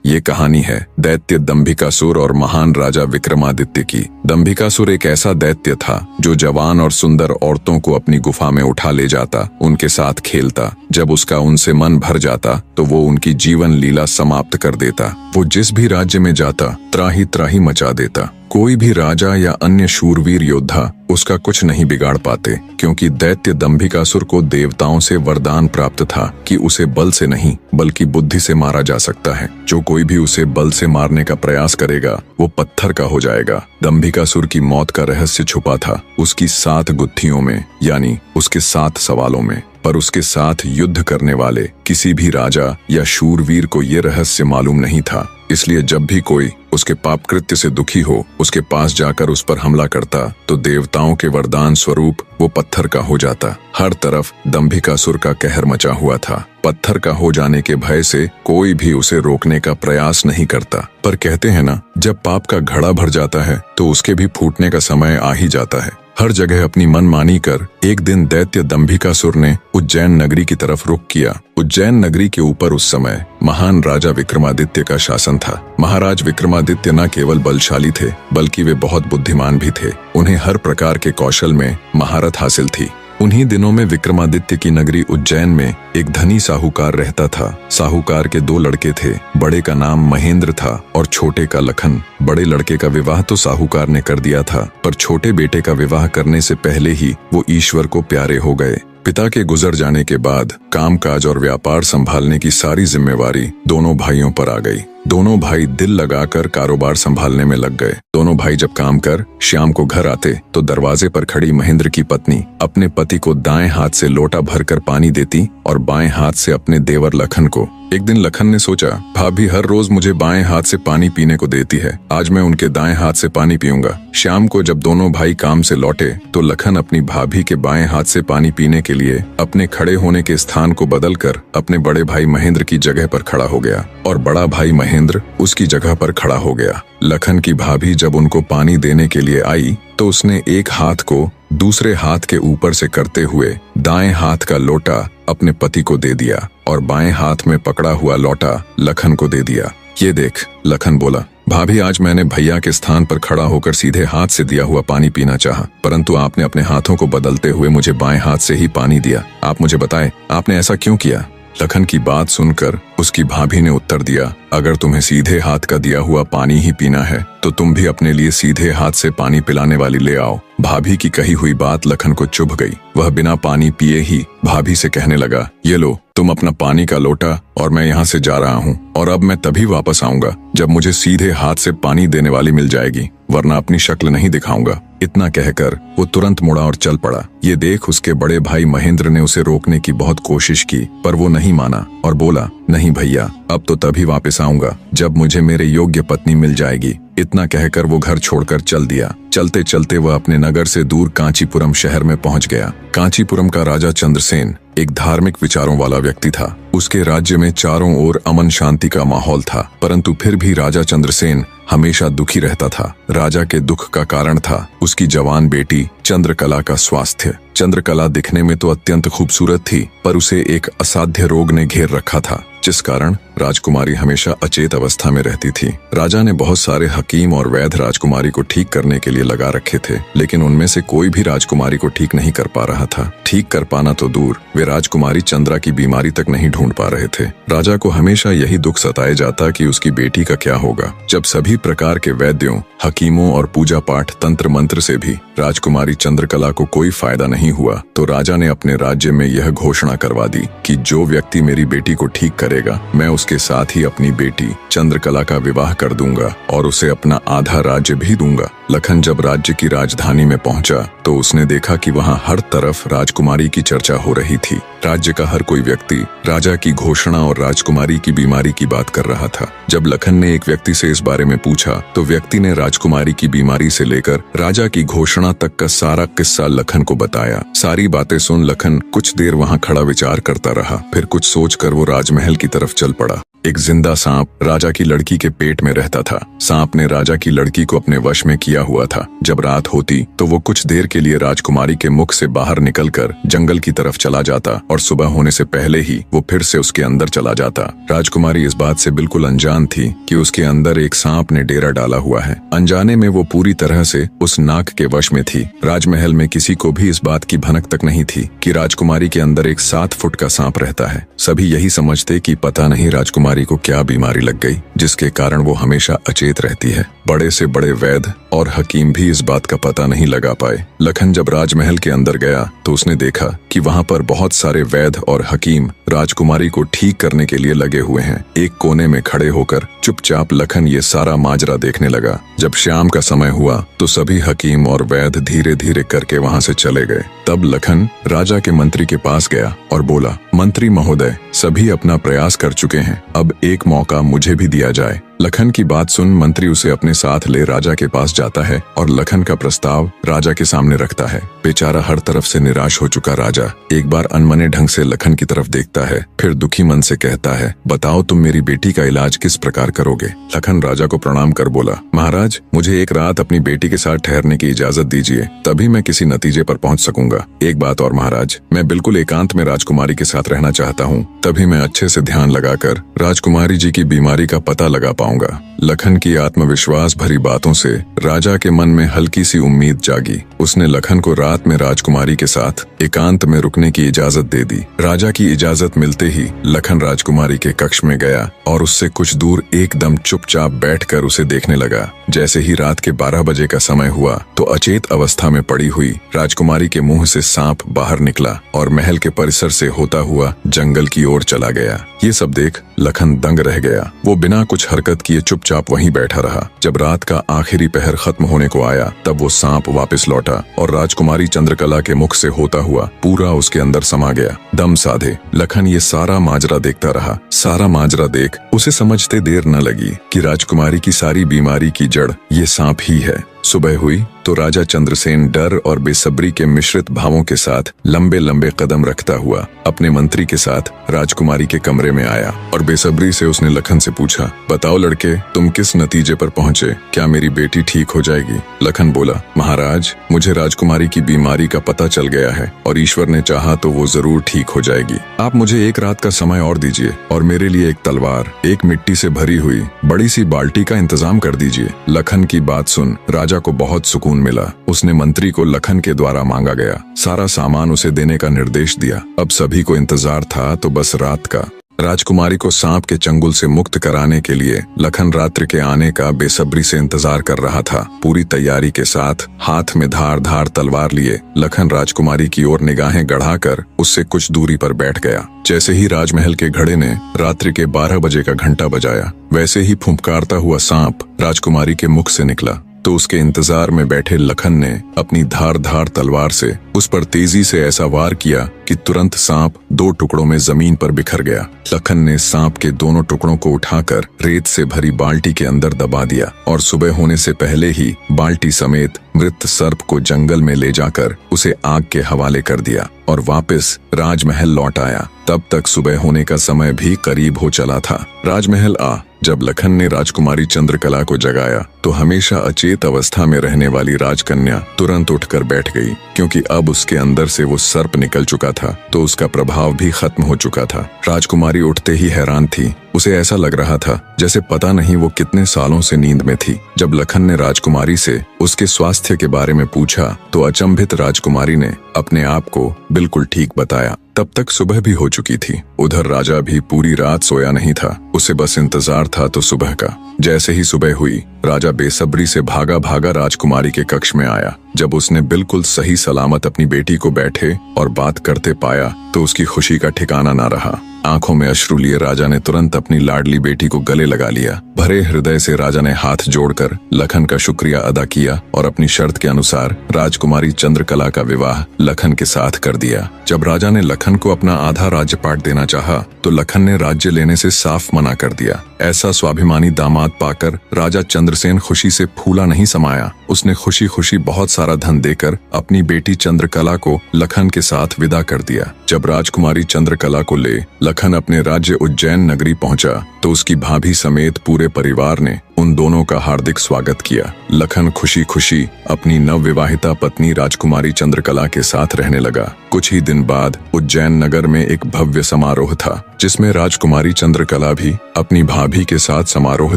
ये कहानी है दैत्य दंभिकासुर और महान राजा विक्रमादित्य की। दंभिकासुर एक ऐसा दैत्य था जो जवान और सुंदर औरतों को अपनी गुफा में उठा ले जाता, उनके साथ खेलता। जब उसका उनसे मन भर जाता तो वो उनकी जीवन लीला समाप्त कर देता। वो जिस भी राज्य में जाता त्राही त्राही मचा देता। कोई भी राजा या अन्य शूरवीर योद्धा उसका कुछ नहीं बिगाड़ पाते, क्योंकि दैत्य दंभिकासुर को देवताओं से वरदान प्राप्त था कि उसे बल से नहीं बल्कि बुद्धि से मारा जा सकता है। जो कोई भी उसे बल से मारने का प्रयास करेगा वो पत्थर का हो जाएगा। दंभिकासुर की मौत का रहस्य छुपा था उसकी 7 गुत्थियों में, यानी उसके 7 सवालों में। पर उसके साथ युद्ध करने वाले किसी भी राजा या शूरवीर को ये रहस्य मालूम नहीं था। इसलिए जब भी कोई उसके पाप कृत्य से दुखी हो उसके पास जाकर उस पर हमला करता तो देवताओं के वरदान स्वरूप वो पत्थर का हो जाता। हर तरफ दंभिकासुर का कहर मचा हुआ था। पत्थर का हो जाने के भय से कोई भी उसे रोकने का प्रयास नहीं करता। पर कहते हैं ना, जब पाप का घड़ा भर जाता है तो उसके भी फूटने का समय आ ही जाता है। हर जगह अपनी मनमानी कर एक दिन दैत्य दंभिकासुर ने उज्जैन नगरी की तरफ रुख किया। उज्जैन नगरी के ऊपर उस समय महान राजा विक्रमादित्य का शासन था। महाराज विक्रमादित्य न केवल बलशाली थे बल्कि वे बहुत बुद्धिमान भी थे। उन्हें हर प्रकार के कौशल में महारत हासिल थी। उन्हीं दिनों में विक्रमादित्य की नगरी उज्जैन में एक धनी साहूकार रहता था। साहूकार के 2 लड़के थे। बड़े का नाम महेंद्र था और छोटे का लखन। बड़े लड़के का विवाह तो साहूकार ने कर दिया था, पर छोटे बेटे का विवाह करने से पहले ही वो ईश्वर को प्यारे हो गए। पिता के गुजर जाने के बाद कामकाज और व्यापार संभालने की सारी जिम्मेवारी दोनों भाइयों पर आ गई। दोनों भाई दिल लगाकर कारोबार संभालने में लग गए। दोनों भाई जब काम कर शाम को घर आते तो दरवाजे पर खड़ी महेंद्र की पत्नी अपने पति को दाएं हाथ से लोटा भरकर पानी देती और बाएं हाथ से अपने देवर लखन को। एक दिन लखन ने सोचा, भाभी हर रोज मुझे बाएं हाथ से पानी पीने को देती है, आज मैं उनके दाएं हाथ से पानी पीऊंगा। शाम को जब दोनों भाई काम से लौटे तो लखन अपनी भाभी के बाएं हाथ से पानी पीने के लिए अपने खड़े होने के स्थान को बदलकर अपने बड़े भाई महेंद्र की जगह पर खड़ा हो गया और बड़ा भाई महेंद्र उसकी जगह पर खड़ा हो गया। लखन की भाभी जब उनको पानी देने के लिए आई तो उसने एक हाथ को दूसरे हाथ के ऊपर से करते हुए दाएं हाथ का लोटा अपने पति को दे दिया और बाएं हाथ में पकड़ा हुआ लोटा लखन को दे दिया। ये देख, लखन बोला, भाभी आज मैंने भैया के स्थान पर खड़ा होकर सीधे हाथ से दिया हुआ पानी पीना चाहा, परंतु आपने अपने हाथों को बदलते हुए मुझे बाएं हाथ से ही पानी दिया। आप मुझे बताएं, आपने ऐसा क्यों किया? लखन की बात सुनकर उसकी भाभी ने उत्तर दिया, अगर तुम्हें सीधे हाथ का दिया हुआ पानी ही पीना है तो तुम भी अपने लिए सीधे हाथ से पानी पिलाने वाली ले आओ। भाभी की कही हुई बात लखन को चुभ गई। वह बिना पानी पिए ही भाभी से कहने लगा, ये लो तुम अपना पानी का लोटा और मैं यहाँ से जा रहा हूँ और अब मैं तभी वापस आऊंगा जब मुझे सीधे हाथ से पानी देने वाली मिल जाएगी, वरना अपनी शक्ल नहीं दिखाऊंगा। इतना कहकर वो तुरंत मुड़ा और चल पड़ा। ये देख उसके बड़े भाई महेंद्र ने उसे रोकने की बहुत कोशिश की, पर वो नहीं माना और बोला, नहीं भैया, अब तो तभी वापस आऊंगा जब मुझे मेरे योग्य पत्नी मिल जाएगी। इतना कहकर वो घर छोड़कर चल दिया। चलते चलते वह अपने नगर से दूर कांचीपुरम शहर में पहुंच गया। कांचीपुरम का राजा चंद्रसेन एक धार्मिक विचारों वाला व्यक्ति था। उसके राज्य में चारों ओर अमन शांति का माहौल था, परंतु फिर भी राजा चंद्रसेन हमेशा दुखी रहता था। राजा के दुख का कारण था उसकी जवान बेटी चंद्रकला का स्वास्थ्य। चंद्रकला दिखने में तो अत्यंत खूबसूरत थी, पर उसे एक असाध्य रोग ने घेर रखा था, जिस कारण राजकुमारी हमेशा अचेत अवस्था में रहती थी। राजा ने बहुत सारे हकीम और वैद्य राजकुमारी को ठीक करने के लिए लगा रखे थे, लेकिन उनमें से कोई भी राजकुमारी को ठीक नहीं कर पा रहा था। ठीक कर पाना तो दूर, वे राजकुमारी चंद्रा की बीमारी तक नहीं ढूंढ पा रहे थे। राजा को हमेशा यही दुख सताए जाता कि उसकी बेटी का क्या होगा। जब सभी प्रकार के वैद्यों, हकीमों और पूजा पाठ तंत्र मंत्र से भी राजकुमारी चंद्रकला को कोई फायदा नहीं हुआ तो राजा ने अपने राज्य में यह घोषणा करवा दी कि जो व्यक्ति मेरी बेटी को ठीक करेगा, मैं उसके साथ ही अपनी बेटी चंद्रकला का विवाह कर दूंगा और उसे अपना आधा राज्य भी दूंगा। लखन जब राज्य की राजधानी में पहुंचा तो उसने देखा कि वहां हर तरफ राजकुमारी की चर्चा हो रही थी। राज्य का हर कोई व्यक्ति राजा की घोषणा और राजकुमारी की बीमारी की बात कर रहा था। जब लखन ने एक व्यक्ति से इस बारे में पूछा तो व्यक्ति ने राजकुमारी की बीमारी से लेकर राजा की घोषणा तक का सारा किस्सा लखन को बताया। सारी बातें सुन लखन कुछ देर वहां खड़ा विचार करता रहा, फिर कुछ सोचकर वो राजमहल की तरफ चल पड़ा। एक जिंदा सांप राजा की लड़की के पेट में रहता था। सांप ने राजा की लड़की को अपने वश में किया हुआ था। जब रात होती तो वो कुछ देर के लिए राजकुमारी के मुख से बाहर निकलकर जंगल की तरफ चला जाता और सुबह होने से पहले ही वो फिर से उसके अंदर चला जाता। राजकुमारी इस बात से बिल्कुल अनजान थी कि उसके अंदर एक सांप ने डेरा डाला हुआ है। अनजाने में वो पूरी तरह से उस नाग के वश में थी। राजमहल में किसी को भी इस बात की भनक तक नहीं थी कि राजकुमारी के अंदर एक 7 फुट का सांप रहता है। सभी यही समझते कि पता नहीं राजकुमारी को क्या बीमारी लग गई जिसके कारण वो हमेशा अचेत रहती है। बड़े से बड़े वैद्य और हकीम भी इस बात का पता नहीं लगा पाए। लखन जब राजमहल के अंदर गया तो उसने देखा कि वहाँ पर बहुत सारे वैद्य और हकीम राजकुमारी को ठीक करने के लिए लगे हुए हैं। एक कोने में खड़े होकर चुपचाप लखन ये सारा माजरा देखने लगा। जब शाम का समय हुआ तो सभी हकीम और वैद्य धीरे धीरे करके वहाँ से चले गए। तब लखन राजा के मंत्री के पास गया और बोला, मंत्री महोदय, सभी अपना प्रयास कर चुके हैं, अब एक मौका मुझे भी दिया जाए। लखन की बात सुन मंत्री उसे अपने साथ ले राजा के पास जाता है और लखन का प्रस्ताव राजा के सामने रखता है। बेचारा हर तरफ से निराश हो चुका राजा एक बार अनमने ढंग से लखन की तरफ देखता है, फिर दुखी मन से कहता है, बताओ तुम मेरी बेटी का इलाज किस प्रकार करोगे। लखन राजा को प्रणाम कर बोला, महाराज, मुझे एक रात अपनी बेटी के साथ ठहरने की इजाजत दीजिए, तभी मैं किसी नतीजे पर पहुंच सकूंगा। एक बात और महाराज, मैं बिल्कुल एकांत में राजकुमारी के साथ रहना चाहता हूँ, तभी मैं अच्छे से ध्यान लगाकर राजकुमारी जी की बीमारी का पता लगा पाऊंगा। लखन की आत्मविश्वास भरी बातों से राजा के मन में हल्की सी उम्मीद जागी। उसने लखन को रात में राजकुमारी के साथ एकांत में रुकने की इजाजत दे दी। राजा की इजाजत मिलते ही लखन राजकुमारी के कक्ष में गया और उससे कुछ दूर एकदम चुपचाप बैठकर उसे देखने लगा। जैसे ही रात के 12 बजे का समय हुआ तो अचेत अवस्था में पड़ी हुई राजकुमारी के मुंह से सांप बाहर निकला और महल के परिसर से होता हुआ जंगल की ओर चला गया। ये सब देख लखन दंग रह गया। वो बिना कुछ हरकत किए चुपचाप वहीं बैठा रहा। जब रात का आखिरी पहर खत्म होने को आया तब वो सांप वापस लौटा और राजकुमारी चंद्रकला के मुख से होता हुआ पूरा उसके अंदर समा गया। दम साधे लखन ये सारा माजरा देखता रहा। सारा माजरा देख उसे समझते देर न लगी कि राजकुमारी की सारी बीमारी की जड़ ये सांप ही है। सुबह हुई तो राजा चंद्रसेन डर और बेसब्री के मिश्रित भावों के साथ लंबे लंबे कदम रखता हुआ अपने मंत्री के साथ राजकुमारी के कमरे में आया और बेसब्री से उसने लखन से पूछा, बताओ लड़के, तुम किस नतीजे पर पहुंचे? क्या मेरी बेटी ठीक हो जाएगी? लखन बोला, महाराज, मुझे राजकुमारी की बीमारी का पता चल गया है और ईश्वर ने चाहा तो वो जरूर ठीक हो जाएगी। आप मुझे एक रात का समय और दीजिए और मेरे लिए एक तलवार, एक मिट्टी से भरी हुई बड़ी सी बाल्टी का इंतजाम कर दीजिए। लखन की बात सुन राजा को बहुत सुकून मिला। उसने मंत्री को लखन के द्वारा मांगा गया सारा सामान उसे देने का निर्देश दिया। अब सभी को इंतजार था तो बस रात का। राजकुमारी को सांप के चंगुल से मुक्त कराने के लिए लखन रात्रि के आने का बेसब्री से इंतजार कर रहा था। पूरी तैयारी के साथ हाथ में धार धार तलवार लिए लखन राजकुमारी की ओर निगाहें गढ़ाकर उससे कुछ दूरी पर बैठ गया। जैसे ही राजमहल के घड़े ने रात्रि के 12 बजे का घंटा बजाया, वैसे ही फुंफकारता हुआ सांप राजकुमारी के मुख से निकला तो उसके इंतजार में बैठे लखन ने अपनी धार धार तलवार से उस पर तेजी से ऐसा वार किया कि तुरंत सांप 2 टुकड़ों में जमीन पर बिखर गया। लखन ने सांप के दोनों टुकड़ों को उठाकर रेत से भरी बाल्टी के अंदर दबा दिया और सुबह होने से पहले ही बाल्टी समेत मृत सर्प को जंगल में ले जाकर उसे आग के हवाले कर दिया और वापस राजमहल लौट आया। तब तक सुबह होने का समय भी करीब हो चला था। राजमहल जब लखन ने राजकुमारी चंद्रकला को जगाया तो हमेशा अचेत अवस्था में रहने वाली राजकन्या तुरंत उठकर बैठ गई, क्योंकि अब उसके अंदर से वो सर्प निकल चुका था तो उसका प्रभाव भी खत्म हो चुका था। राजकुमारी उठते ही हैरान थी। उसे ऐसा लग रहा था जैसे पता नहीं वो कितने सालों से नींद में थी। जब लखन ने राजकुमारी से उसके स्वास्थ्य के बारे में पूछा तो अचंभित राजकुमारी ने अपने आप को बिल्कुल ठीक बताया। तब तक सुबह भी हो चुकी थी। उधर राजा भी पूरी रात सोया नहीं था। उसे बस इंतजार था तो सुबह का। जैसे ही सुबह हुई राजा बेसब्री से भागा भागा राजकुमारी के कक्ष में आया। जब उसने बिल्कुल सही सलामत अपनी बेटी को बैठे और बात करते पाया तो उसकी खुशी का ठिकाना ना रहा। आंखों में अश्रु लिए राजा ने तुरंत अपनी लाडली बेटी को गले लगा लिया। भरे हृदय से राजा ने हाथ जोड़कर लखन का शुक्रिया अदा किया और अपनी शर्त के अनुसार राजकुमारी चंद्रकला का विवाह लखन के साथ कर दिया। जब राजा ने लखन को अपना आधा राज्यपाट देना चाहा तो लखन ने राज्य लेने से साफ मना कर दिया। ऐसा स्वाभिमानी दामाद पाकर राजा चंद्रसेन खुशी से फूला नहीं समाया। उसने खुशी खुशी बहुत सारा धन देकर अपनी बेटी चंद्रकला को लखन के साथ विदा कर दिया। जब राजकुमारी चंद्रकला को ले लखन अपने राज्य उज्जैन नगरी पहुंचा तो उसकी भाभी समेत पूरे परिवार ने उन दोनों का हार्दिक स्वागत किया। लखन खुशी खुशी अपनी नवविवाहिता पत्नी राजकुमारी चंद्रकला के साथ रहने लगा। कुछ ही दिन बाद उज्जैन नगर में एक भव्य समारोह था जिसमें राजकुमारी चंद्रकला भी अपनी भाभी के साथ समारोह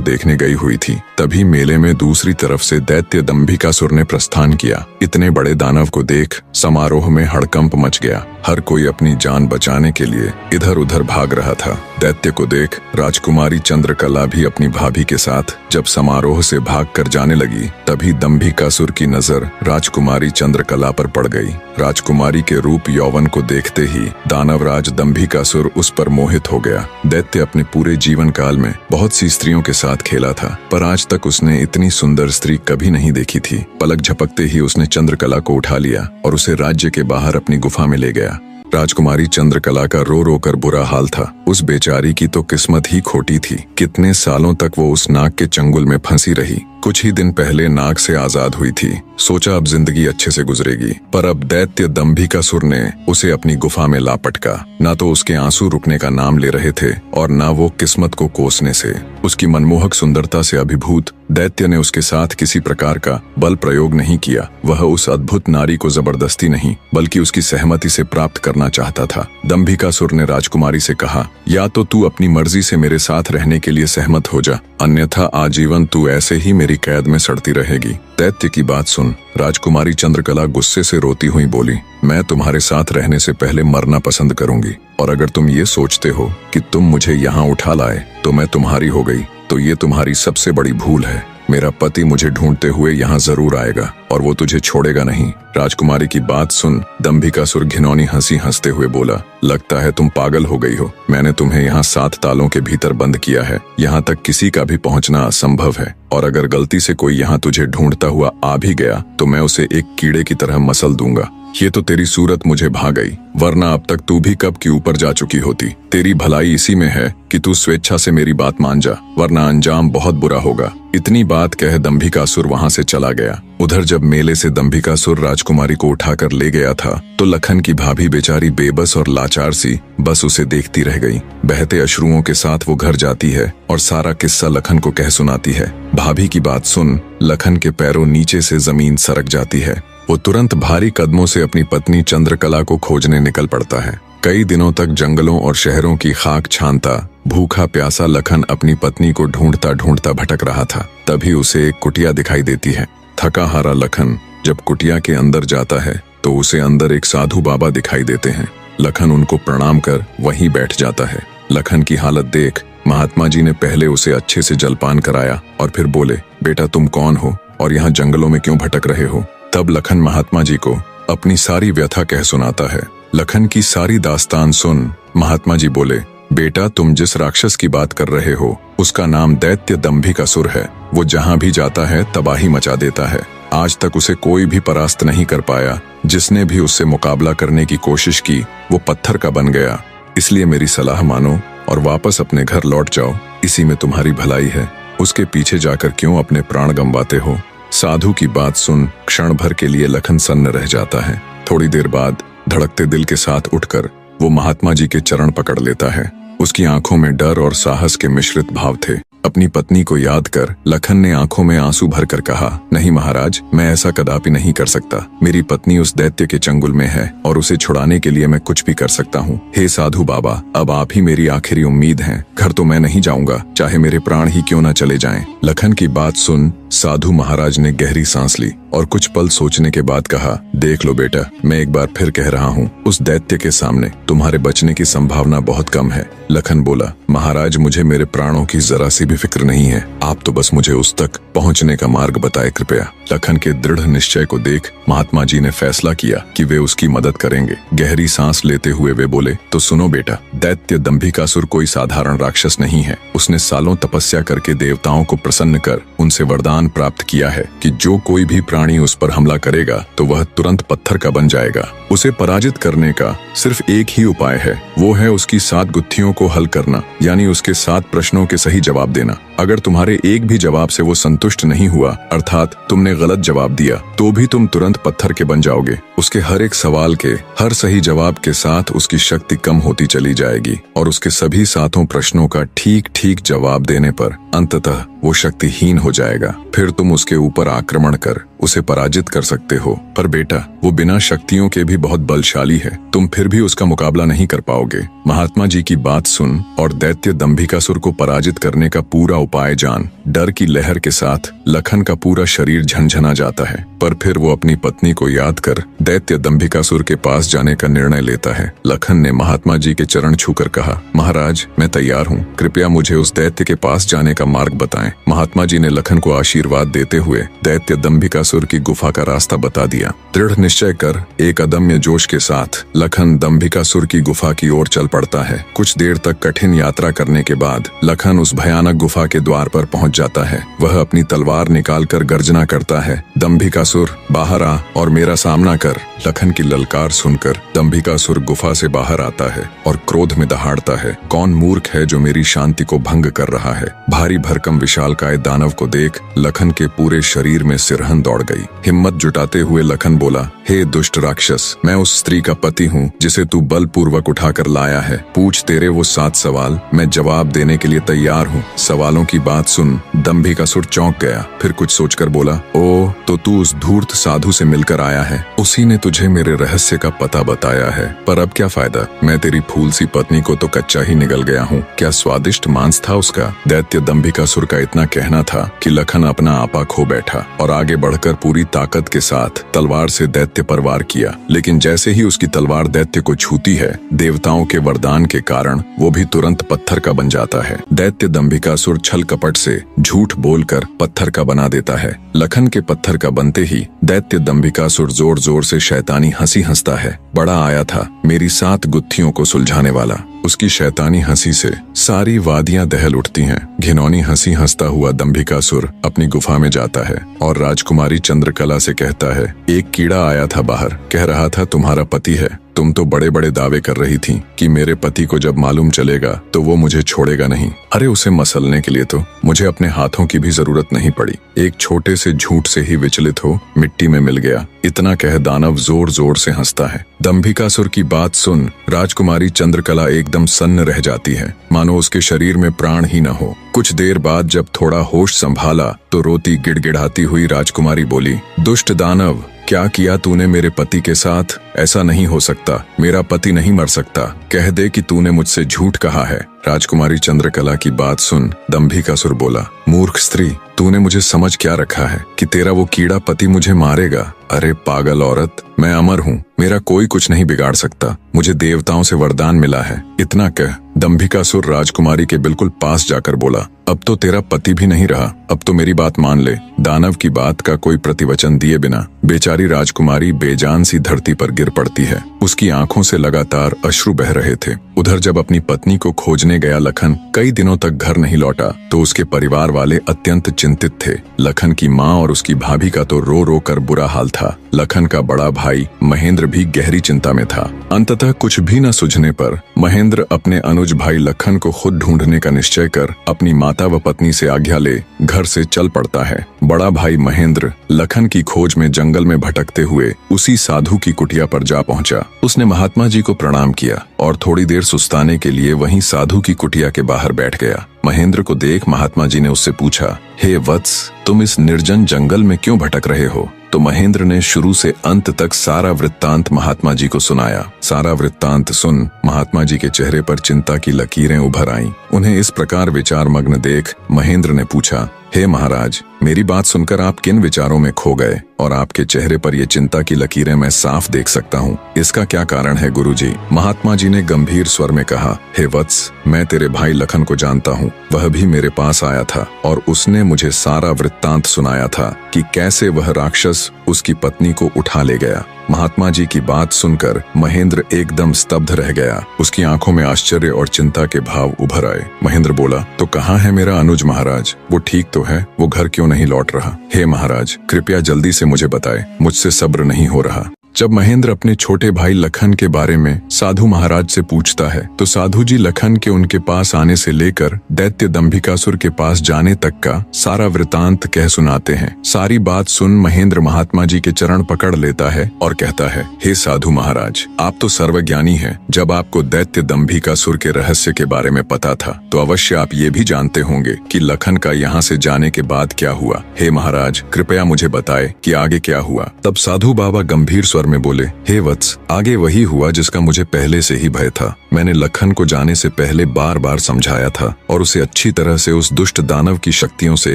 देखने गई हुई थी। तभी मेले में दूसरी तरफ से दैत्य दंभिकासुर ने प्रस्थान किया। इतने बड़े दानव को देख समारोह में हड़कंप मच गया। हर कोई अपनी जान बचाने के लिए इधर उधर भाग रहा था। दैत्य को देख राजकुमारी चंद्रकला भी अपनी भाभी के साथ जब समारोह से भागकर जाने लगी, तभी दंभिकासुर की नजर राजकुमारी चंद्रकला पर पड़ गई। राजकुमारी के रूप यौवन को देखते ही दानवराज दंभिकासुर उस पर मोहित हो गया। दैत्य अपने पूरे जीवन काल में बहुत सी स्त्रियों के साथ खेला था, पर आज तक उसने इतनी सुंदर स्त्री कभी नहीं देखी थी। पलक झपकते ही उसने चंद्रकला को उठा लिया और उसे राज्य के बाहर अपनी गुफा में ले गया। राजकुमारी चंद्रकला का रो रो कर बुरा हाल था। उस बेचारी की तो किस्मत ही खोटी थी। कितने सालों तक वो उस नाग के चंगुल में फंसी रही। कुछ ही दिन पहले नाग से आजाद हुई थी। सोचा अब जिंदगी अच्छे से गुजरेगी, पर अब दैत्य दंभिकासुर ने उसे अपनी गुफा में ला पटका। न तो उसके आंसू रुकने का नाम ले रहे थे और न वो किस्मत को कोसने से। उसकी मनमोहक सुंदरता से अभिभूत दैत्य ने उसके साथ किसी प्रकार का बल प्रयोग नहीं किया। वह उस अद्भुत नारी को जबरदस्ती नहीं बल्कि उसकी सहमति से प्राप्त करना चाहता था। दंभिकासुर ने राजकुमारी से कहा, या तो तू अपनी मर्जी से मेरे साथ रहने के लिए सहमत हो जा, अन्यथा आजीवन तू ऐसे ही मेरी कैद में सड़ती रहेगी। दैत्य की बात सुन राजकुमारी चंद्रकला गुस्से से रोती हुई बोली, मैं तुम्हारे साथ रहने से पहले मरना पसंद करूंगी, और अगर तुम ये सोचते हो कि तुम मुझे यहाँ उठा लाए तो मैं तुम्हारी हो गई, तो ये तुम्हारी सबसे बड़ी भूल है। मेरा पति मुझे ढूंढते हुए यहाँ जरूर आएगा और वो तुझे छोड़ेगा नहीं। राजकुमारी की बात सुन दंभिकासुर घिनौनी हंसी हंसते हुए बोला, लगता है तुम पागल हो गई हो। मैंने तुम्हें यहाँ 7 तालों के भीतर बंद किया है। यहाँ तक किसी का भी पहुँचना असंभव है, और अगर गलती से कोई यहाँ तुझे ढूंढता हुआ आ भी गया तो मैं उसे एक कीड़े की तरह मसल दूंगा। ये तो तेरी सूरत मुझे भा गई, वरना अब तक तू भी कब की ऊपर जा चुकी होती। तेरी भलाई इसी में है कि तू स्वेच्छा से मेरी बात मान जा, वरना अंजाम बहुत बुरा होगा। इतनी बात कह दंभिकासुर वहां से चला गया। उधर जब मेले से दंभिकासुर राजकुमारी को उठाकर ले गया था तो लखन की भाभी बेचारी बेबस और लाचार सी बस उसे देखती रह गई। बहते अश्रुओं के साथ वो घर जाती है और सारा किस्सा लखन को कह सुनाती है। भाभी की बात सुन लखन के पैरों नीचे से जमीन सरक जाती है। वो तुरंत भारी कदमों से अपनी पत्नी चंद्रकला को खोजने निकल पड़ता है। कई दिनों तक जंगलों और शहरों की खाक छानता भूखा प्यासा लखन अपनी पत्नी को ढूंढता ढूंढता भटक रहा था। तभी उसे एक कुटिया दिखाई देती है। थका हारा लखन जब कुटिया के अंदर जाता है तो उसे अंदर एक साधु बाबा दिखाई देते हैं। लखन उनको प्रणाम कर वहीं बैठ जाता है। लखन की हालत देख महात्मा जी ने पहले उसे अच्छे से जलपान कराया और फिर बोले, बेटा तुम कौन हो और यहाँ जंगलों में क्यों भटक रहे हो। तब लखन महात्मा जी को अपनी सारी व्यथा कह सुनाता है। लखन की सारी दास्तान सुन महात्मा जी बोले, बेटा तुम जिस राक्षस की बात कर रहे हो उसका नाम दैत्य दंभिकासुर है। वो जहाँ भी जाता है तबाही मचा देता है। आज तक उसे कोई भी परास्त नहीं कर पाया। जिसने भी उससे मुकाबला करने की कोशिश की वो पत्थर का बन गया। इसलिए मेरी सलाह मानो और वापस अपने घर लौट जाओ, इसी में तुम्हारी भलाई है। उसके पीछे जाकर क्यों अपने प्राण गंवाते हो। साधु की बात सुन क्षण भर के लिए लखन सन्न रह जाता है। थोड़ी देर बाद धड़कते दिल के साथ उठकर वो महात्मा जी के चरण पकड़ लेता है। उसकी आंखों में डर और साहस के मिश्रित भाव थे। अपनी पत्नी को याद कर लखन ने आंखों में आंसू भरकर कहा, नहीं महाराज, मैं ऐसा कदापि नहीं कर सकता। मेरी पत्नी उस दैत्य के चंगुल में है और उसे छुड़ाने के लिए मैं कुछ भी कर सकता हूँ। हे साधु बाबा, अब आप ही मेरी आखिरी उम्मीद हैं। घर तो मैं नहीं जाऊंगा, चाहे मेरे प्राण ही क्यों न चले जाएं। लखन की बात सुन साधु महाराज ने गहरी सांस ली और कुछ पल सोचने के बाद कहा, देख लो बेटा, मैं एक बार फिर कह रहा हूँ, उस दैत्य के सामने तुम्हारे बचने की संभावना बहुत कम है। लखन बोला, महाराज मुझे मेरे प्राणों की जरा सी भी फिक्र नहीं है। आप तो बस मुझे उस तक पहुँचने का मार्ग बताए कृपया। लखन के दृढ़ निश्चय को देख महात्मा जी ने फैसला किया कि वे उसकी मदद करेंगे। गहरी सांस लेते हुए वे बोले, तो सुनो बेटा, दैत्य दंभिकासुर कोई साधारण राक्षस नहीं है। उसने सालों तपस्या करके देवताओं को प्रसन्न कर उनसे वरदान वरदान प्राप्त किया है कि जो कोई भी प्राणी उस पर हमला करेगा तो वह तुरंत पत्थर का बन जाएगा। उसे पराजित करने का सिर्फ एक ही उपाय है, वो है उसकी 7 गुत्थियों को हल करना, यानी उसके 7 प्रश्नों के सही जवाब देना। अगर तुम्हारे एक भी जवाब से वो संतुष्ट नहीं हुआ, अर्थात तुमने गलत जवाब दिया, तो भी तुम तुरंत पत्थर के बन जाओगे। उसके हर एक सवाल के हर सही जवाब के साथ उसकी शक्ति कम होती चली जाएगी और उसके सभी 7 प्रश्नों का ठीक ठीक जवाब देने पर अंततः वो शक्तिहीन हो जाएगा। फिर तुम उसके ऊपर आक्रमण कर उसे पराजित कर सकते हो। पर बेटा, वो बिना शक्तियों के भी बहुत बलशाली है, तुम फिर भी उसका मुकाबला नहीं कर पाओगे। महात्मा जी की बात सुन और दैत्य दंभिकासुर को पराजित करने का पूरा उपाय जान। डर की लहर के साथ लखन का पूरा शरीर झनझना जाता है, पर फिर वो अपनी पत्नी को याद कर दैत्य दंभिकासुर के पास जाने का निर्णय लेता है। लखन ने महात्मा जी के चरण छूकर कहा, महाराज, मैं तैयार हूँ, कृपया मुझे उस दैत्य के पास जाने का मार्ग बताएं। महात्मा जी ने लखन को आशीर्वाद देते हुए दैत्य दंभिकासुर की गुफा का रास्ता बता दिया। दृढ़ निश्चय कर एक अदम्य जोश के साथ लखन दंभिकासुर की गुफा की ओर चल पड़ता है। कुछ देर तक कठिन यात्रा करने के बाद लखन उस भयानक गुफा के द्वार पर पहुंच जाता है। वह अपनी तलवार निकालकर गर्जना करता है, दंभिकासुर बाहर आ और मेरा सामना कर। लखन की ललकार सुनकर दंभिकासुर गुफा से बाहर आता है और क्रोध में दहाड़ता है, कौन मूर्ख है जो मेरी शांति को भंग कर रहा है। भारी भरकम विशालकाय दानव को देख लखन के पूरे शरीर में सिरहन दौड़ गई। हिम्मत जुटाते हुए लखन बोला, हे दुष्ट राक्षस, मैं उस स्त्री का पति हूँ जिसे तू बलपूर्वक उठाकर लाया है। पूछ तेरे वो 7 सवाल, मैं जवाब देने के लिए तैयार हूँ। सवालों की बात सुन दंभिकासुर चौंक गया, फिर कुछ सोचकर बोला, ओ तो तू उस धूर्त साधु से मिलकर आया है, उसी ने तुझे मेरे रहस्य का पता बताया है। पर अब क्या फायदा, मैं तेरी फूल सी पत्नी को तो कच्चा ही निगल गया हूँ। क्या स्वादिष्ट मांस था उसका। दैत्य दंभिकासुर का इतना कहना था कि लखन अपना आपा खो बैठा और आगे बढ़कर पूरी ताकत के साथ तलवार से दैत्य पर वार किया। लेकिन जैसे ही उसकी तलवार दैत्य को छूती है, देवताओं के वरदान के कारण वो भी तुरंत पत्थर का बन जाता है। दैत्य दंभिकासुर छल कपट से झूठ बोलकर पत्थर का बना देता है। लखन के पत्थर का बनते ही दैत्य दंभिकासुर जोर जोर से शैतानी हंसी हंसता है। बड़ा आया था मेरी 7 गुत्थियों को सुलझाने वाला। उसकी शैतानी हंसी से सारी वादियां दहल उठती हैं। घिनौनी हंसी हंसता हुआ दंभिकासुर अपनी गुफा में जाता है और राजकुमारी चंद्रकला से कहता है, एक कीड़ा आया था बाहर, कह रहा था तुम्हारा पति है। तुम तो बड़े बड़े दावे कर रही थी कि मेरे पति को जब मालूम चलेगा तो वो मुझे छोड़ेगा नहीं। अरे उसे मसलने के लिए तो मुझे अपने हाथों की भी जरूरत नहीं पड़ी, एक छोटे से झूठ से ही विचलित हो मिट्टी में मिल गया। इतना कह दानव जोर जोर से हंसता है। दंभिकासुर की बात सुन राजकुमारी चंद्रकला एकदम सन्न रह जाती है, मानो उसके शरीर में प्राण ही न हो। कुछ देर बाद जब थोड़ा होश संभाला तो रोती गिड़गिड़ाती हुई राजकुमारी बोली, दुष्ट दानव, क्या किया तूने मेरे पति के साथ। ऐसा नहीं हो सकता, मेरा पति नहीं मर सकता, कह दे कि तूने मुझसे झूठ कहा है। राजकुमारी चंद्रकला की बात सुन दंभिकासुर बोला, मूर्ख स्त्री, तूने मुझे समझ क्या रखा है कि तेरा वो कीड़ा पति मुझे मारेगा। अरे पागल औरत, मैं अमर हूँ, मेरा कोई कुछ नहीं बिगाड़ सकता, मुझे देवताओं से वरदान मिला है। इतना कह दंभिकासुर राजकुमारी के बिल्कुल पास जाकर बोला, अब तो तेरा पति भी नहीं रहा, अब तो मेरी बात मान ले। दानव की बात का कोई प्रतिवचन दिए बिना बेचारी राजकुमारी बेजान सी धरती पर गिर पड़ती है। उसकी आंखों से लगातार अश्रु बह रहे थे। उधर जब अपनी पत्नी को खोजने गया लखन कई दिनों तक घर नहीं लौटा तो उसके परिवार वाले अत्यंत चिंतित थे। लखन की माँ और उसकी भाभी का तो रो रो कर बुरा हाल था। लखन का बड़ा भाई महेंद्र भी गहरी चिंता में था। अंततः कुछ भी न सूझने पर महेंद्र अपने अनुज भाई लखन को खुद ढूंढने का निश्चय कर अपनी माता व पत्नी से आज्ञा ले घर से चल पड़ता है। बड़ा भाई महेंद्र लखन की खोज में जंगल में भटकते हुए उसी साधु की कुटिया पर जा पहुंचा। उसने महात्मा जी को प्रणाम किया और थोड़ी देर सुस्ताने के लिए वहीं साधु की कुटिया के बाहर बैठ गया। महेंद्र को देख महात्मा जी ने उससे पूछा, हे वत्स, तुम इस निर्जन जंगल में क्यों भटक रहे हो। तो महेंद्र ने शुरू से अंत तक सारा वृत्तांत महात्मा जी को सुनाया। सारा वृत्तांत सुन महात्मा जी के चेहरे पर चिंता की लकीरें उभर आईं। उन्हें इस प्रकार विचार मग्न देख महेंद्र ने पूछा, हे महाराज, मेरी बात सुनकर आप किन विचारों में खो गए और आपके चेहरे पर ये चिंता की लकीरें मैं साफ देख सकता हूँ। इसका क्या कारण है गुरुजी? महात्मा जी ने गंभीर स्वर में कहा, हे वत्स, मैं तेरे भाई लखन को जानता हूँ। वह भी मेरे पास आया था और उसने मुझे सारा वृत्तांत सुनाया था कि कैसे वह राक्षस उसकी पत्नी को उठा ले गया। महात्मा जी की बात सुनकर महेंद्र महेंद्र एकदम स्तब्ध रह गया। उसकी आंखों में आश्चर्य और चिंता के भाव उभर आए। महेंद्र बोला, तो कहाँ है मेरा अनुज महाराज? वो ठीक तो है, वो घर क्यों नहीं लौट रहा? हे महाराज, कृपया जल्दी से मुझे बताएं, मुझसे सब्र नहीं हो रहा। जब महेंद्र अपने छोटे भाई लखन के बारे में साधु महाराज से पूछता है तो साधु जी लखन के उनके पास आने से लेकर दैत्य दंभिकासुर के पास जाने तक का सारा वृतांत कह सुनाते हैं। सारी बात सुन महेंद्र महात्मा जी के चरण पकड़ लेता है और कहता है, हे साधु महाराज, आप तो सर्वज्ञानी हैं। जब आपको दैत्य दंभिकासुर के रहस्य के बारे में पता था तो अवश्य आप ये भी जानते होंगे कि लखन का यहाँ से जाने के बाद क्या हुआ। हे महाराज, कृपया मुझे बताए कि आगे क्या हुआ। तब साधु बाबा गंभीर स्वर में बोले, हे वत्स, आगे वही हुआ जिसका मुझे पहले से ही भय था। मैंने लखन को जाने से पहले बार बार समझाया था और उसे अच्छी तरह से उस दुष्ट दानव की शक्तियों से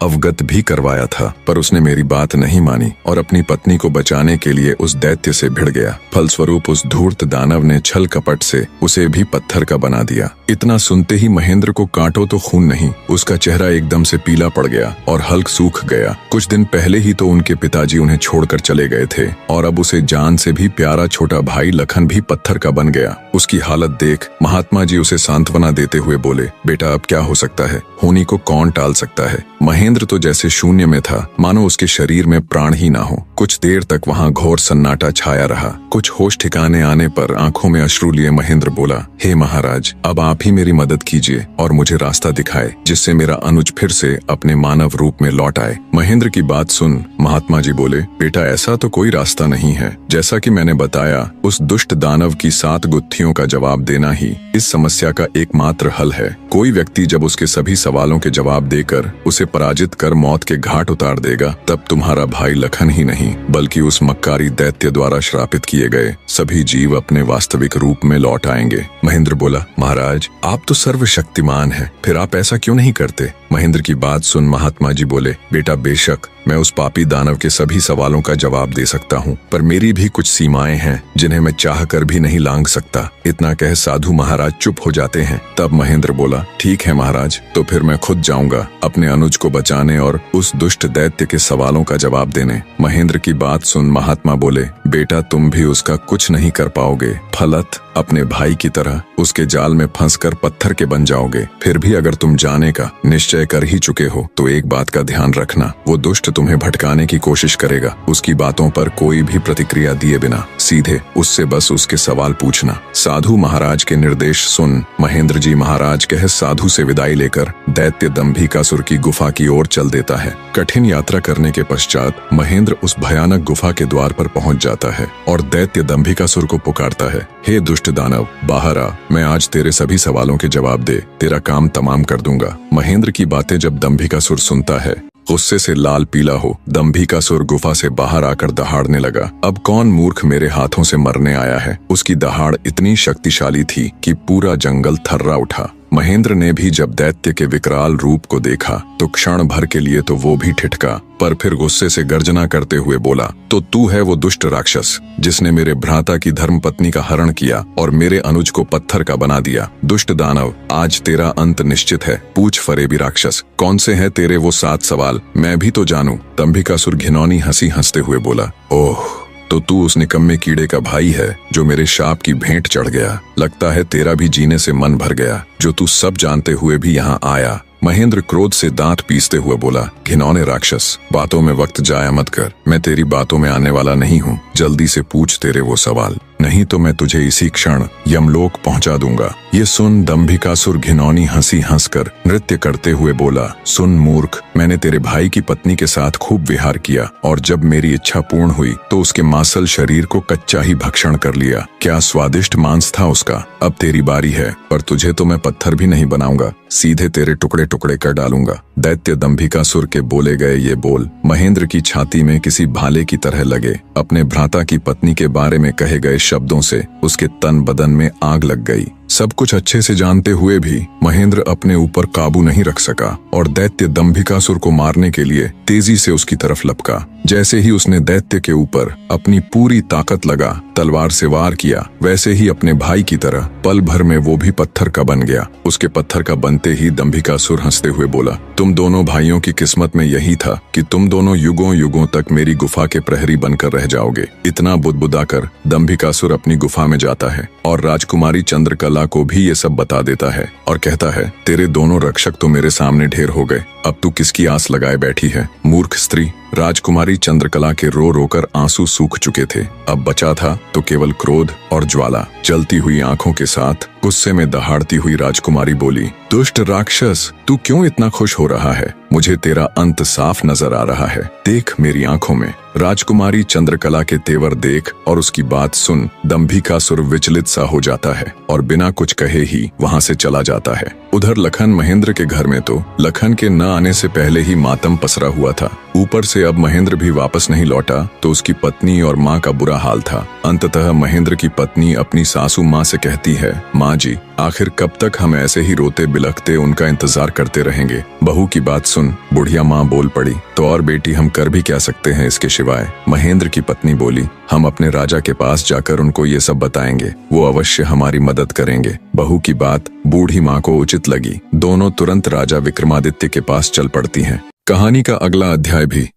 अवगत भी करवाया था, पर उसने मेरी बात नहीं मानी और अपनी पत्नी को बचाने के लिए उस दैत्य से भिड़ गया। फलस्वरूप उस धूर्त दानव ने छल कपट से उसे भी पत्थर का बना दिया। इतना सुनते ही महेंद्र को कांटो तो खून नहीं, उसका चेहरा एकदम से पीला पड़ गया और हल्क सूख गया। कुछ दिन पहले ही तो उनके पिताजी उन्हें छोड़कर चले गए थे और अब उसे जान से भी प्यारा छोटा भाई लखन भी पत्थर का बन गया। उसकी हालत देख महात्मा जी उसे सांत्वना देते हुए बोले, बेटा अब क्या हो सकता है, होनी को कौन टाल सकता है। महेंद्र तो जैसे शून्य में था, मानो उसके शरीर में प्राण ही ना हो। कुछ देर तक वहाँ घोर सन्नाटा छाया रहा। कुछ होश ठिकाने आने पर आंखों में अश्रु लिए महेंद्र बोला, हे महाराज, अब आप ही मेरी मदद कीजिए और मुझे रास्ता दिखाए जिससे मेरा अनुज फिर से अपने मानव रूप में लौट आए। महेंद्र की बात सुन महात्मा जी बोले, बेटा ऐसा तो कोई रास्ता नहीं है। जैसा कि मैंने बताया, उस दुष्ट दानव की 7 गुत्थियों का जवाब देना ही इस समस्या का एकमात्र हल है। कोई व्यक्ति जब उसके सभी सवालों के जवाब देकर उसे पराजित कर मौत के घाट उतार देगा, तब तुम्हारा भाई लखन ही नहीं बल्कि उस मक्कारी दैत्य द्वारा श्रापित किए गए सभी जीव अपने वास्तविक रूप में लौट आएंगे। महेंद्र बोला, महाराज आप तो सर्वशक्तिमान हैं, फिर आप ऐसा क्यों नहीं करते? महेंद्र की बात सुन महात्मा जी बोले, बेटा बेशक मैं उस पापी दानव के सभी सवालों का जवाब दे सकता हूँ, पर मेरी भी कुछ सीमाएं हैं जिन्हें मैं चाह कर भी नहीं लांघ सकता। इतना कह साधु महाराज चुप हो जाते हैं। तब महेंद्र बोला, ठीक है महाराज, तो फिर मैं खुद जाऊंगा अपने अनुज को बचाने और उस दुष्ट दैत्य के सवालों का जवाब देने। महेंद्र की बात सुन महात्मा बोले, बेटा तुम भी उसका कुछ नहीं कर पाओगे। फलत अपने भाई की तरह उसके जाल में फंसकर पत्थर के बन जाओगे। फिर भी अगर तुम जाने का निश्चय कर ही चुके हो तो एक बात का ध्यान रखना, वो दुष्ट तुम्हें भटकाने की कोशिश करेगा। उसकी बातों पर कोई भी प्रतिक्रिया दिए बिना सीधे उससे बस उसके सवाल पूछना। साधु महाराज के निर्देश सुन महेंद्र जी महाराज कह साधु से विदाई लेकर दैत्य दंभिकासुर की गुफा की ओर चल देता है। कठिन यात्रा करने के पश्चात महेंद्र उस भयानक गुफा के द्वार पर पहुंच जाता है और दैत्य दंभिकासुर को पुकारता है, हे दुष्ट दानव, बाहर आ, मैं आज तेरे सभी सवालों के जवाब दे तेरा काम तमाम कर दूंगा। महेंद्र की बातें जब दंभिकासुर सुनता है, गुस्से से लाल पीला हो दंभिकासुर गुफा से बाहर आकर दहाड़ने लगा। अब कौन मूर्ख मेरे हाथों से मरने आया है। उसकी दहाड़ इतनी शक्तिशाली थी कि पूरा जंगल थर्रा उठा। महेंद्र ने भी जब दैत्य के विकराल रूप को देखा तो क्षण भर के लिए तो वो भी ठिठका, पर फिर गुस्से से गर्जना करते हुए बोला, तो तू है वो दुष्ट राक्षस जिसने मेरे भ्राता की धर्मपत्नी का हरण किया और मेरे अनुज को पत्थर का बना दिया। दुष्ट दानव, आज तेरा अंत निश्चित है। पूछ फरेबी राक्षस, कौन से हैं तेरे वो 7 सवाल, मैं भी तो जानूं। दंभिकासुर घिनौनी हंसी हंसते हुए बोला, ओह, तो तू उस निकम्मे कीड़े का भाई है जो मेरे शाप की भेंट चढ़ गया। लगता है तेरा भी जीने से मन भर गया, जो तू सब जानते हुए भी यहाँ आया। महेंद्र क्रोध से दांत पीसते हुए बोला, घिनौने राक्षस, बातों में वक्त जाया मत कर। मैं तेरी बातों में आने वाला नहीं हूँ। जल्दी से पूछ तेरे वो सवाल, नहीं तो मैं तुझे इसी क्षण यमलोक पहुंचा दूंगा। ये सुन दंभिकासुर घिनौनी हंसी हंसकर नृत्य करते हुए बोला, सुन मूर्ख, मैंने तेरे भाई की पत्नी के साथ खूब विहार किया और जब मेरी इच्छा पूर्ण हुई तो उसके मांसल शरीर को कच्चा ही भक्षण कर लिया। क्या स्वादिष्ट मांस था उसका। अब तेरी बारी है, पर तुझे तो मैं पत्थर भी नहीं बनाऊंगा, सीधे तेरे टुकड़े टुकड़े कर डालूंगा। दैत्य दंभिकासुर के बोले गए ये बोल महेंद्र की छाती में किसी भाले की तरह लगे। अपने भ्राता की पत्नी के बारे में कहे गए शब्दों से उसके तन बदन में आग लग गई। सब कुछ अच्छे से जानते हुए भी महेंद्र अपने ऊपर काबू नहीं रख सका और दैत्य दंभिकासुर को मारने के लिए तेजी से उसकी तरफ लपका। जैसे ही उसने दैत्य के ऊपर अपनी पूरी ताकत लगा तलवार से वार किया, वैसे ही अपने भाई की तरह पल भर में वो भी पत्थर का बन गया। उसके पत्थर का बनते ही दंभिकासुर हंसते हुए बोला, तुम दोनों भाइयों की किस्मत में यही था कि तुम दोनों युगों युगों तक मेरी गुफा के प्रहरी बनकर रह जाओगे। इतना बुदबुदाकर दंभिकासुर अपनी गुफा में जाता है और राजकुमारी चंद्रकला को भी ये सब बता देता है और कहता है, तेरे दोनों रक्षक तो मेरे सामने ढेर हो गए, अब तू किसकी आस लगाए बैठी है, मूर्ख स्त्री। राजकुमारी चंद्रकला के रो रोकर आंसू सूख चुके थे, अब बचा था तो केवल क्रोध और ज्वाला। जलती हुई आंखों के साथ गुस्से में दहाड़ती हुई राजकुमारी बोली, दुष्ट राक्षस, तू क्यों इतना खुश हो रहा है? मुझे तेरा अंत साफ नजर आ रहा है, देख मेरी आंखों में। राजकुमारी चंद्रकला के तेवर देख और उसकी बात सुन दंभिकासुर विचलित सा हो जाता है और बिना कुछ कहे ही वहां से चला जाता है। उधर लखन महेंद्र के घर में तो लखन के न आने से पहले ही मातम पसरा हुआ था। ऊपर से अब महेंद्र भी वापस नहीं लौटा तो उसकी पत्नी और माँ का बुरा हाल था। अंततः महेंद्र की पत्नी अपनी सासू माँ से कहती है, माँ जी, आखिर कब तक हम ऐसे ही रोते बिलखते उनका इंतजार करते रहेंगे? बहू की बात सुन, बुढ़िया माँ बोल पड़ी, तो और बेटी हम कर भी क्या सकते हैं इसके सिवाय? महेंद्र की पत्नी बोली, हम अपने राजा के पास जाकर उनको ये सब बताएंगे, वो अवश्य हमारी मदद करेंगे। बहू की बात बूढ़ी माँ को उचित लगी। दोनों तुरंत राजा विक्रमादित्य के पास चल पड़ती हैं। कहानी का अगला अध्याय भी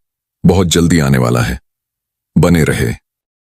बहुत जल्दी आने वाला है, बने रहे।